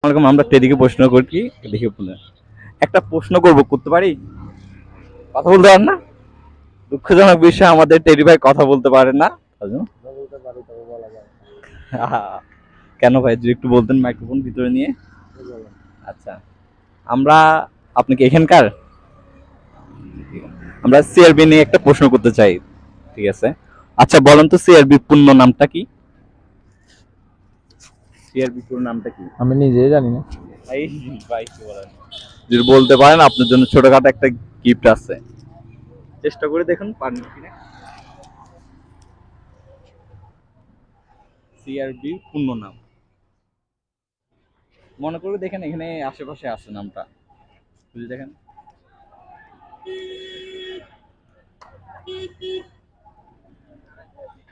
আলাইকুম। আমরা টেডিকে প্রশ্ন করছি, দেখি একটা প্রশ্ন করতে পারি? কথা বলতে পারেন না? দুঃখজনক বিষয়, আমাদের টেডি ভাই কথা বলতে পারেন না। আহা, কেন ভাই, যদি একটু বলতেন মাইক্রোফোন ভিতরে নিয়ে। আচ্ছা, আমরা আপনি কি এখানকার? আমরা সিআরবি নিয়ে একটা প্রশ্ন করতে চাই, ঠিক আছে? আচ্ছা বলেন তো, সিআরবি পূর্ণ নামটা কি? সিআরবি পুরো নামটা কি? আমি নিজেই জানি না। এই ভাই কি বলেন, যদি বলতে পারেন আপনার জন্য ছোটখাটো একটা গিফট আছে, চেষ্টা করে দেখুন পারেন কিনা। সিআরবি পূর্ণ নাম মনে করে দেখেন, এখানে আশেপাশে আছে নামটা, বুঝে দেখেন।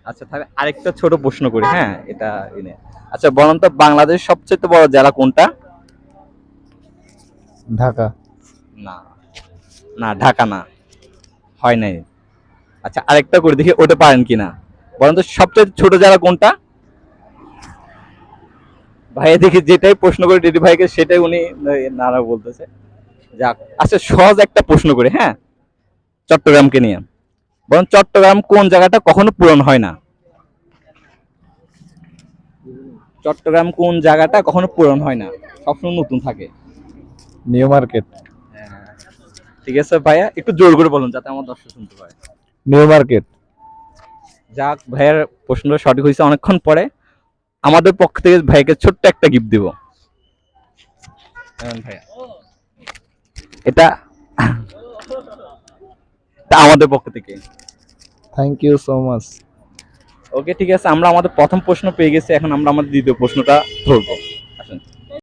আচ্ছা তাহলে আরেকটা ছোট প্রশ্ন করি, হ্যাঁ এটা এনে। আচ্ছা বলেন তো, বাংলাদেশ সবচেয়ে বড় জেলা কোনটা? ঢাকা। না, না ঢাকা না, হয় নাই। আচ্ছা আরেকটা করে দেখি ওটা পারেন কিনা। বলেন তো সবচেয়ে ছোট জেলা কোনটা? ভাই দেখি যেটাই প্রশ্ন করে দিদি ভাইকে সেটাই উনি না না বলতেছে। যাক, আচ্ছা সহজ একটা প্রশ্ন করি, হ্যাঁ চট্টগ্রামকে নিয়ে। বরং চট্টগ্রাম কোন জায়গাটা কখনো পূরণ হয় না? চট্টগ্রাম কোন জায়গাটা কখনো পূরণ হয় না, সবসময় নতুন থাকে? New market. হ্যাঁ, ঠিক আছে ভাইয়া, একটু জোর করে বলুন যাতে আমার দর্শক শুনতে পায়। New market. যাক, ভাইয়ার প্রশ্নটা সঠিক হয়েছে অনেকক্ষণ পরে। আমাদের পক্ষ থেকে ভাইকে ছোট্ট একটা গিফট দিব। ভাইয়া এটা এটা আমাদের পক্ষ থেকে। Thank you so much. Okay ঠিক আছে, আমরা আমাদের প্রথম প্রশ্ন পেয়ে গেছি, এখন আমরা আমাদের দ্বিতীয় প্রশ্নটা ধরবো।